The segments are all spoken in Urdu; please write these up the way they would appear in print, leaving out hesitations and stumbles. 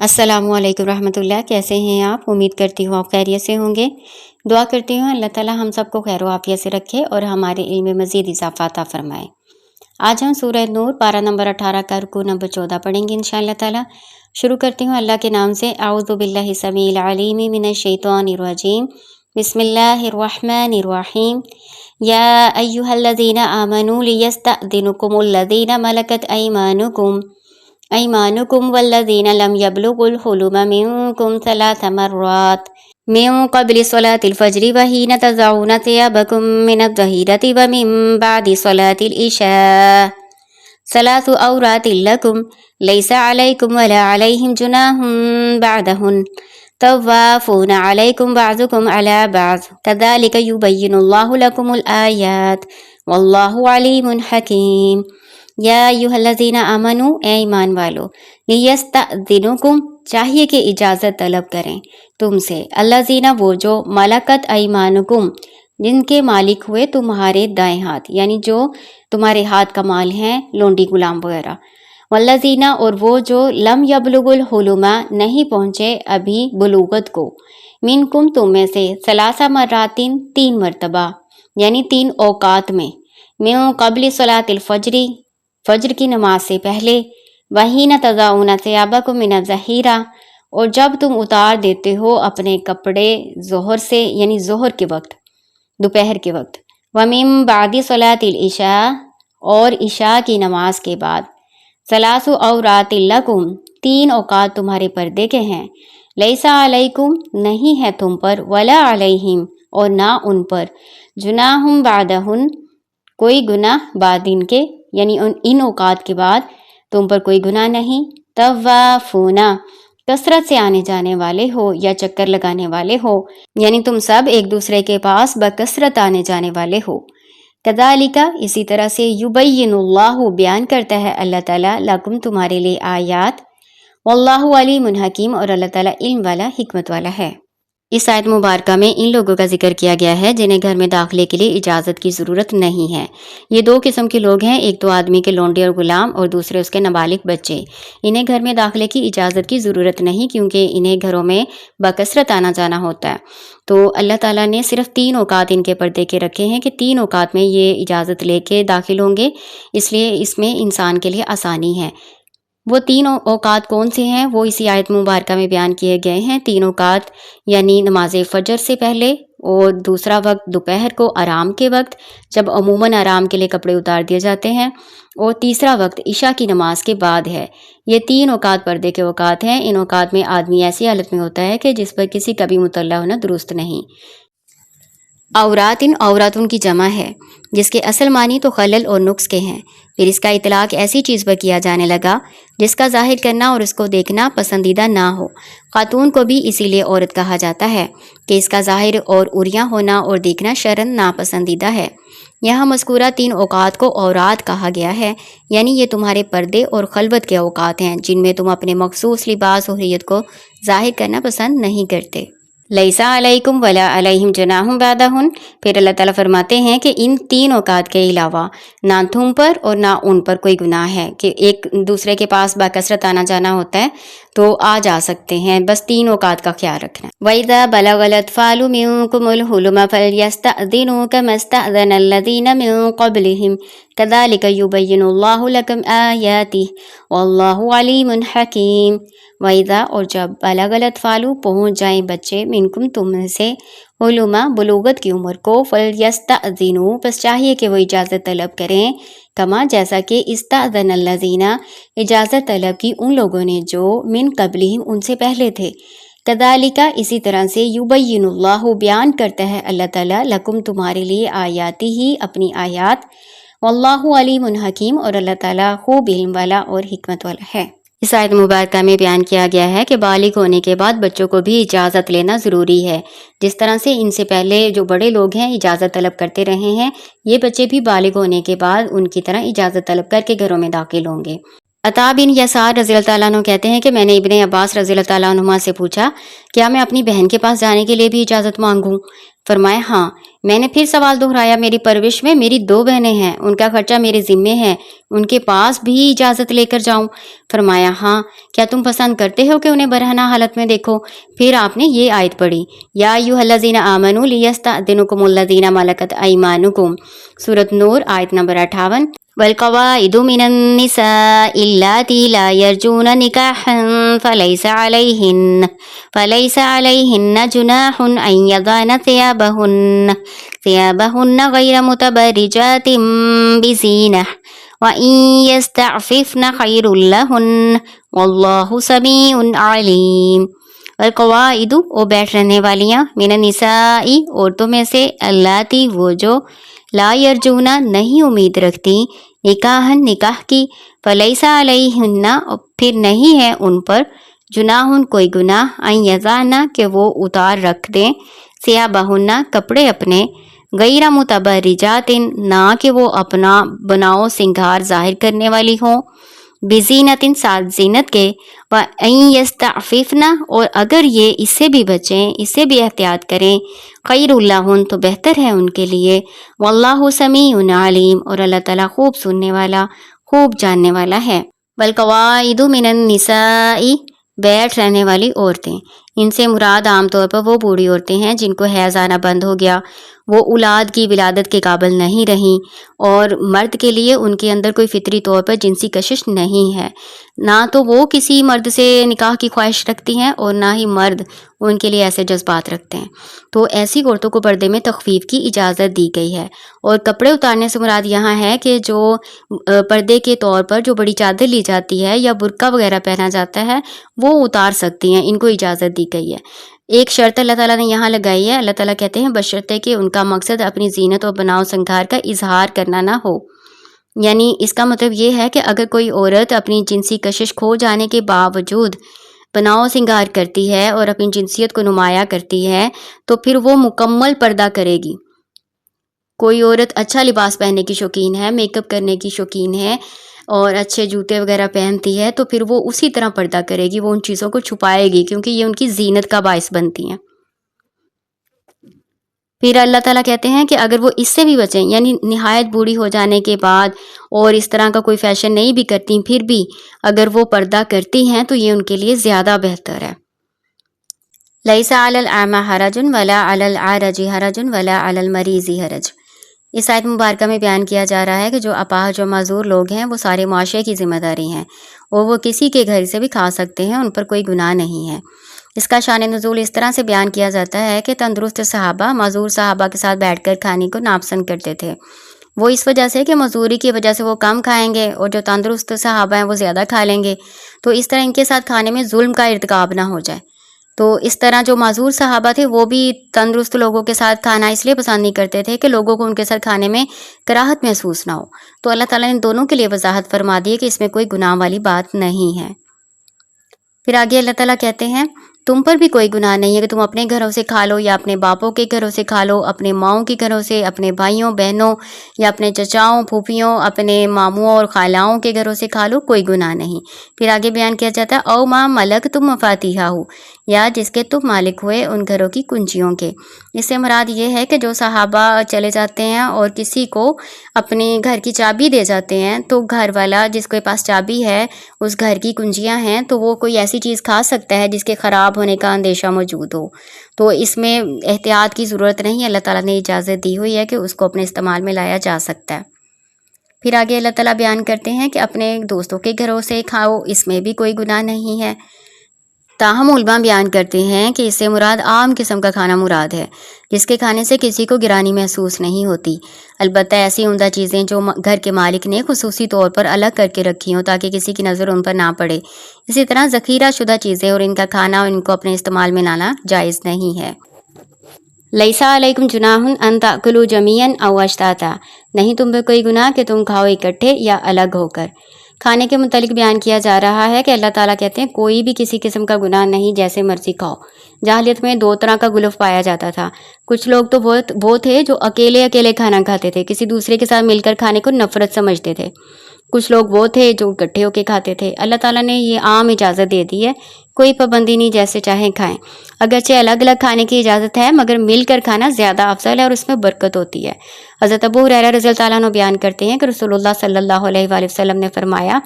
السلام علیکم رحمۃ اللہ، کیسے ہیں آپ؟ امید کرتی ہوں آپ خیریت سے ہوں گے۔ دعا کرتی ہوں اللہ تعالی ہم سب کو خیر و عافیت سے رکھے اور ہمارے علم میں مزید اضافہ عطا فرمائے۔ آج ہم سورہ نور پارہ نمبر 18 کا رکوع نمبر 14 پڑھیں گے انشاءاللہ تعالی۔ شروع کرتی ہوں اللہ کے نام سے۔ اعوذ باللہ السمیع العلیم من الشیطان الرجیم، بسم اللہ الرحمن الرحیم۔ یا ایھا الذین آمنوا لیستأذنکم الذین ملکت ایمانکم والذین لم یبلغوا الحلم منکم ثلاث مرات من قبل صلاة الفجر وحین تضعون ثیابکم من الظہیرۃ ومن بعد صلاة العشاء ثلاث عورات لکم لیس علیکم ولا علیہم جناح بعدہن طوافون علیکم بعضکم علی بعض کذالک یبین اللہ لکم الآیات واللہ علیم حکیم۔ یا ایھا الذین آمنوا، اے ایمان والو، لیستأذنکم، چاہیے کہ اجازت طلب کریں تم سے، الذین، وہ جو، ملکت ایمانکم، جن کے مالک ہوئے تمہارے دائیں ہاتھ، یعنی جو تمہارے ہاتھ کا مال ہیں، لونڈی غلام وغیرہ، والذین، اور وہ جو، لم یبلغوا الحلم، نہیں پہنچے ابھی بلوغت کو، منکم، تم میں سے، ثلاث مرات، 3 مرتبہ، یعنی 3 اوقات میں، من قبل صلاة الفجر، فجر کی نماز سے پہلے، وحین تضعون ثیابکم من الظہیرہ، اور جب تم اتار دیتے ہو اپنے کپڑے ظہر سے، یعنی ظہر کے وقت، دوپہر کے وقت، ومن بعد صلاة العشاء، اور عشاء کی نماز کے بعد، ثلاث عورات لکم، 3 اوقات تمہارے پردے کے ہیں، لیس علیکم، نہیں ہے تم پر، ولا علیہم، اور نہ ان پر، جناح بعدہن، کوئی گناہ بعد ان کے، یعنی ان اوقات کے بعد تم پر کوئی گناہ نہیں، طوافون، کثرت سے آنے جانے والے ہو یا چکر لگانے والے ہو، یعنی تم سب ایک دوسرے کے پاس بکثرت آنے جانے والے ہو، کذالک، اسی طرح سے، یبین اللہ، بیان کرتا ہے اللہ تعالیٰ، لکم، تمہارے لیے، آیات، واللہ علیم حکیم، اور اللہ تعالیٰ علم والا، حکمت والا ہے۔ اس آیت مبارکہ میں ان لوگوں کا ذکر کیا گیا ہے جنہیں گھر میں داخلے کے لیے اجازت کی ضرورت نہیں ہے۔ یہ 2 قسم کے لوگ ہیں، ایک تو آدمی کے لونڈے اور غلام، اور دوسرے اس کے نابالغ بچے۔ انہیں گھر میں داخلے کی اجازت کی ضرورت نہیں، کیونکہ انہیں گھروں میں بکثرت آنا جانا ہوتا ہے۔ تو اللہ تعالیٰ نے صرف 3 اوقات ان کے پردے کے رکھے ہیں کہ 3 اوقات میں یہ اجازت لے کے داخل ہوں گے، اس لیے اس میں انسان کے لیے آسانی ہے۔ وہ 3 اوقات کون سے ہیں وہ اسی آیت مبارکہ میں بیان کیے گئے ہیں۔ 3 اوقات یعنی نماز فجر سے پہلے، اور دوسرا وقت دوپہر کو آرام کے وقت، جب عموماً آرام کے لیے کپڑے اتار دیے جاتے ہیں، اور تیسرا وقت عشاء کی نماز کے بعد ہے۔ یہ 3 اوقات پردے کے اوقات ہیں۔ ان اوقات میں آدمی ایسی حالت میں ہوتا ہے کہ جس پر کسی کا بھی مطلع ہونا درست نہیں۔ عوراتن کی جمع ہے، جس کے اصل معنی تو خلل اور نقص کے ہیں، پھر اس کا اطلاق ایسی چیز پر کیا جانے لگا جس کا ظاہر کرنا اور اس کو دیکھنا پسندیدہ نہ ہو۔ خاتون کو بھی اسی لیے عورت کہا جاتا ہے کہ اس کا ظاہر اور عریاں ہونا اور دیکھنا شرعاً ناپسندیدہ ہے۔ یہاں مذکورہ 3 اوقات کو عورات کہا گیا ہے، یعنی یہ تمہارے پردے اور خلوت کے اوقات ہیں جن میں تم اپنے مخصوص لباس و حریت کو ظاہر کرنا پسند نہیں کرتے۔ لیس علیکم ولا علیہم جناح بعدہن، پھر اللہ تعالیٰ فرماتے ہیں کہ ان 3 اوقات کے علاوہ نہ تم پر اور نہ ان پر کوئی گناہ ہے، کہ ایک دوسرے کے پاس بکثرت آنا جانا ہوتا ہے تو آ جا سکتے ہیں، بس 3 اوقات کا خیال رکھنا۔ وَإِذَا بَلَغَ الْأَطْفَالُ مِنكُمُ الْحُلُمَ فَلْيَسْتَأْذِنُوا كَمَا اسْتَأْذَنَ الَّذِينَ مِن قَبْلِهِمْ كَذَلِكَ يُبَيِّنُ اللَّهُ لَكُمْ آيَاتِهِ وَاللَّهُ عَلِيمٌ حَكِيمٌ۔ وَإِذَا، اور جب، بلغ الاطفال، پہنچ جائیں بچے، منکم، تم میں سے، حلما، بلوغت کی عمر کو، فلیستأذنوا، بس چاہیے کہ وہ اجازت طلب کریں، کما، جیسا کہ، استأذن الذین، اجازت طلب کی ان لوگوں نے جو، من قبلہم، ان سے پہلے تھے، کذالک، اسی طرح سے، یبین اللہ، بیان کرتا ہے اللہ تعالیٰ، لکم، تمہارے لیے، آیاتی ہی، اپنی آیات، واللہ علیم حکیم، اور اللہ تعالیٰ خوب علم والا اور حکمت والا ہے۔ اس آیت مبارکہ میں بیان کیا گیا ہے کہ بالغ ہونے کے بعد بچوں کو بھی اجازت لینا ضروری ہے، جس طرح سے ان سے پہلے جو بڑے لوگ ہیں اجازت طلب کرتے رہے ہیں، یہ بچے بھی بالغ ہونے کے بعد ان کی طرح اجازت طلب کر کے گھروں میں داخل ہوں گے۔ عطا بن یسار رضی اللہ تعالیٰ عنہ کہتے ہیں کہ میں نے ابن عباس رضی اللہ تعالیٰ عنہما سے پوچھا، کیا میں اپنی بہن کے پاس جانے کے لیے بھی اجازت مانگوں؟ فرمایا، ہاں، میں نے پھر سوال دہرایا، میری پرورش میں میری 2 بہنیں ہیں، ان کا خرچہ میرے ذمے ہے، ان کے پاس بھی اجازت لے کر جاؤں؟ فرمایا ہاں، کیا تم پسند کرتے ہو کہ انہیں برہنہ حالت میں دیکھو؟ پھر آپ نے یہ آیت پڑھی، یا ایھا الذین آمنوا لیستأذنکم الذین ملکت ایمانکم، سورۃ نور آیت نمبر 58۔ والقواعد من النساء اللاتي لا يرجون نكاحا فليس عليهن جناح أن يضعن ثيابهن غير متبرجات بزينة وإن يستعففن خير لهن والله سميع عليم۔ والقواعد وہ بیٹھ رہنے والیاں، من النساء عورتوں میں سے، اللاتی وہ جو، لا یرجونا نہیں امید رکھتی، نکاحن نکاح کی، فلیس علیہن پھر نہیں ہے ان پر، جناحن کوئی گناہ، ان یضعنا کہ وہ اتار رکھ دیں، ثیابہن کپڑے اپنے، غیر متبرجات نہ کہ وہ اپنا بناؤ سنگھار ظاہر کرنے والی ہوں، بزینت ساتھ زینت کے، وَأَن يَسْتَعْفِفْنَ اور اگر یہ اس سے بھی بچیں، اس سے بھی احتیاط کریں، خیر لہن تو بہتر ہے ان کے لیے، واللہ سمیع علیم اور اللہ تعالیٰ خوب سننے والا، خوب جاننے والا ہے۔ والقواعد من النساء بیٹھ رہنے والی عورتیں، ان سے مراد عام طور پر وہ بوڑھی عورتیں ہیں جن کو حیض آنا بند ہو گیا، وہ اولاد کی ولادت کے قابل نہیں رہیں، اور مرد کے لیے ان کے اندر کوئی فطری طور پر جنسی کشش نہیں ہے، نہ تو وہ کسی مرد سے نکاح کی خواہش رکھتی ہیں اور نہ ہی مرد ان کے لیے ایسے جذبات رکھتے ہیں، تو ایسی عورتوں کو پردے میں تخفیف کی اجازت دی گئی ہے۔ اور کپڑے اتارنے سے مراد یہاں ہے کہ جو پردے کے طور پر جو بڑی چادر لی جاتی ہے یا برقع وغیرہ پہنا جاتا ہے وہ اتار سکتی ہیں، ان کو اجازت دی گئی ہے۔ ایک شرط اللہ تعالیٰ نے یہاں لگائی ہے، اللہ تعالیٰ کہتے ہیں بشرطے کہ ان کا مقصد اپنی زینت اور بناؤ سنگھار کا اظہار کرنا نہ ہو، یعنی اس کا مطلب یہ ہے کہ اگر کوئی عورت اپنی جنسی کشش کھو جانے کے باوجود بناؤ سنگھار کرتی ہے اور اپنی جنسیت کو نمایاں کرتی ہے تو پھر وہ مکمل پردہ کرے گی۔ کوئی عورت اچھا لباس پہننے کی شوقین ہے، میک اپ کرنے کی شوقین ہے اور اچھے جوتے وغیرہ پہنتی ہے تو پھر وہ اسی طرح پردہ کرے گی، وہ ان چیزوں کو چھپائے گی کیونکہ یہ ان کی زینت کا باعث بنتی ہیں۔ پھر اللہ تعالیٰ کہتے ہیں کہ اگر وہ اس سے بھی بچیں، یعنی نہایت بوڑھی ہو جانے کے بعد اور اس طرح کا کوئی فیشن نہیں بھی کرتی، پھر بھی اگر وہ پردہ کرتی ہیں تو یہ ان کے لیے زیادہ بہتر ہے۔ لیس علی الاعمی حرج ولا علی العارج حرج ولا علی المریض حرج۔ اس آیت مبارکہ میں بیان کیا جا رہا ہے کہ جو اپاہج و معذور لوگ ہیں وہ سارے معاشرے کی ذمہ داری ہیں اور وہ کسی کے گھر سے بھی کھا سکتے ہیں، ان پر کوئی گناہ نہیں ہے۔ اس کا شان نزول اس طرح سے بیان کیا جاتا ہے کہ تندرست صحابہ معذور صحابہ کے ساتھ بیٹھ کر کھانے کو ناپسند کرتے تھے، وہ اس وجہ سے کہ معذوری کی وجہ سے وہ کم کھائیں گے اور جو تندرست صحابہ ہیں وہ زیادہ کھا لیں گے، تو اس طرح ان کے ساتھ کھانے میں ظلم کا ارتکاب نہ ہو جائے۔ تو اس طرح جو معذور صحابہ تھے وہ بھی تندرست لوگوں کے ساتھ کھانا اس لیے پسند نہیں کرتے تھے کہ لوگوں کو ان کے ساتھ کھانے میں کراہت محسوس نہ ہو، تو اللہ تعالیٰ نے دونوں کے لیے وضاحت فرما دی ہے کہ اس میں کوئی گناہ والی بات نہیں ہے۔ پھر آگے اللہ تعالیٰ کہتے ہیں تم پر بھی کوئی گناہ نہیں ہے کہ تم اپنے گھروں سے کھا لو یا اپنے باپوں کے گھروں سے کھا لو، اپنے ماؤں کے گھروں سے، اپنے بھائیوں بہنوں یا اپنے چچاؤں پھوپھیوں، اپنے ماموں اور خالاؤں کے گھروں سے کھا لو، کوئی گناہ نہیں۔ پھر آگے بیان کیا جاتا ہے او ما ملک تم مفاتیحہ ہو، یا جس کے تم مالک ہوئے ان گھروں کی کنجیوں کے۔ اس سے مراد یہ ہے کہ جو صحابہ چلے جاتے ہیں اور کسی کو اپنے گھر کی چابی دے جاتے ہیں تو گھر والا جس کے پاس چابی ہے، اس گھر کی کنجیاں ہیں، تو وہ کوئی ایسی چیز کھا سکتا ہے جس کے خراب ہونے کا اندیشہ موجود ہو، تو اس میں احتیاط کی ضرورت نہیں، اللہ تعالیٰ نے اجازت دی ہوئی ہے کہ اس کو اپنے استعمال میں لایا جا سکتا ہے۔ پھر آگے اللہ تعالیٰ بیان کرتے ہیں کہ اپنے دوستوں کے گھروں سے کھاؤ، اس میں بھی کوئی گناہ نہیں ہے۔ تاہم علماء بیان کرتے ہیں کہ اس سے مراد عام قسم کا کھانا مراد ہے، جس کے کھانے سے کسی کو گرانی محسوس نہیں ہوتی، البتہ ایسی عمدہ چیزیں جو گھر کے مالک نے خصوصی طور پر الگ کر کے رکھی ہوں تاکہ کسی کی نظر ان پر نہ پڑے۔ اسی طرح ذخیرہ شدہ چیزیں اور ان کا کھانا اور ان کو اپنے استعمال میں لانا جائز نہیں ہے۔ لیس علیکم جناح ان تأکلوا جمیعا او اشتاتا، نہیں تم پہ کوئی گناہ کہ تم کھاؤ اکٹھے یا الگ ہو کر۔ کھانے کے متعلق بیان کیا جا رہا ہے کہ اللہ تعالیٰ کہتے ہیں کوئی بھی کسی قسم کا گناہ نہیں، جیسے مرضی کھاؤ۔ جاہلیت میں 2 طرح کا گلف پایا جاتا تھا، کچھ لوگ تو وہ تھے جو اکیلے اکیلے کھانا کھاتے تھے، کسی دوسرے کے ساتھ مل کر کھانے کو نفرت سمجھتے تھے، کچھ لوگ وہ تھے جو اکٹھے ہو کے کھاتے تھے۔ اللہ تعالیٰ نے یہ عام اجازت دے دی ہے، کوئی پابندی نہیں، جیسے چاہیں کھائیں۔ اگرچہ الگ الگ کھانے کی اجازت ہے مگر مل کر کھانا زیادہ افضل ہے اور اس میں برکت ہوتی ہے۔ حضرت ابو ہریرہ رضی اللہ تعالیٰ عنہ بیان کرتے ہیں کہ رسول اللہ صلی اللہ علیہ وآلہ وسلم نے فرمایا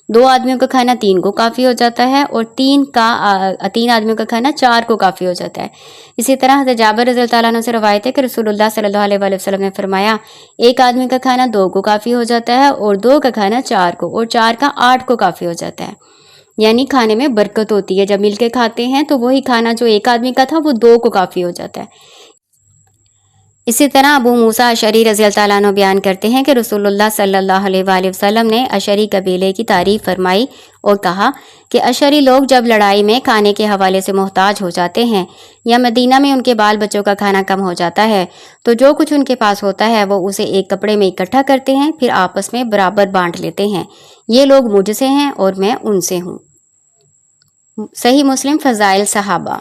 2 آدمیوں کا کھانا 3 کو کافی ہو جاتا ہے اور 3 آدمیوں کا کھانا 4 کو کافی ہو جاتا ہے۔ اسی طرح حضرت جابر رضی اللہ تعالیٰ عنہ سے روایت ہے کہ رسول اللہ صلی اللہ علیہ وآلہ وسلم نے فرمایا 1 آدمی کا کھانا 2 کو کافی ہو جاتا ہے اور 2 کا کھانا 4 کو اور 4 کا 8 کو کافی ہو جاتا ہے۔ یعنی کھانے میں برکت ہوتی ہے، جب مل کے کھاتے ہیں تو وہی کھانا جو 1 آدمی کا تھا وہ 2 کو کافی ہو جاتا ہے۔ اسی طرح ابو موسیٰ اشعری رضی اللہ تعالیٰ عنہ بیان کرتے ہیں کہ رسول اللہ صلی اللہ علیہ وآلہ وسلم نے اشعری قبیلے کی تعریف فرمائی اور کہا کہ اشعری لوگ جب لڑائی میں کھانے کے حوالے سے محتاج ہو جاتے ہیں یا مدینہ میں ان کے بال بچوں کا کھانا کم ہو جاتا ہے تو جو کچھ ان کے پاس ہوتا ہے وہ اسے ایک کپڑے میں اکٹھا کرتے ہیں، پھر آپس میں برابر بانٹ لیتے ہیں۔ یہ لوگ مجھ سے ہیں اور میں ان سے ہوں۔ صحیح مسلم فضائل صحابہ۔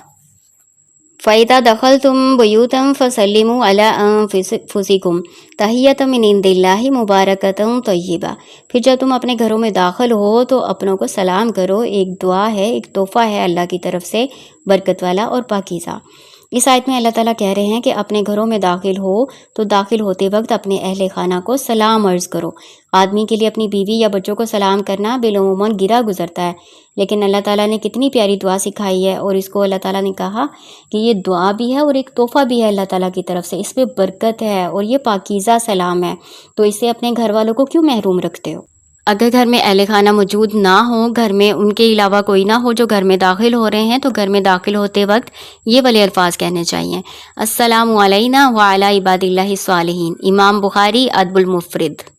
فَإِذَا دَخَلْتُمْ بُيُوتًا فَسَلِّمُوا عَلَىٰ أَنفُسِكُمْ تَحِيَّةً مِّنْ عِندِ اللَّهِ مُبَارَكَةً طَيِّبَةً۔ پھر جب تم اپنے گھروں میں داخل ہو تو اپنوں کو سلام کرو، ایک دعا ہے، ایک تحفہ ہے اللہ کی طرف سے، برکت والا اور پاکیزہ۔ اس آیت میں اللہ تعالیٰ کہہ رہے ہیں کہ اپنے گھروں میں داخل ہو تو داخل ہوتے وقت اپنے اہل خانہ کو سلام عرض کرو۔ آدمی کے لیے اپنی بیوی یا بچوں کو سلام کرنا بالعموماً گرا گزرتا ہے، لیکن اللہ تعالیٰ نے کتنی پیاری دعا سکھائی ہے اور اس کو اللہ تعالیٰ نے کہا کہ یہ دعا بھی ہے اور ایک تحفہ بھی ہے اللہ تعالیٰ کی طرف سے، اس میں برکت ہے اور یہ پاکیزہ سلام ہے، تو اس سے اپنے گھر والوں کو کیوں محروم رکھتے ہو؟ اگر گھر میں اہل خانہ موجود نہ ہو، گھر میں ان کے علاوہ کوئی نہ ہو جو گھر میں داخل ہو رہے ہیں، تو گھر میں داخل ہوتے وقت یہ والے الفاظ کہنے چاہیے: السلام علینا وعلی عباد اللہ الصالحین۔ امام بخاری ادب المفرد۔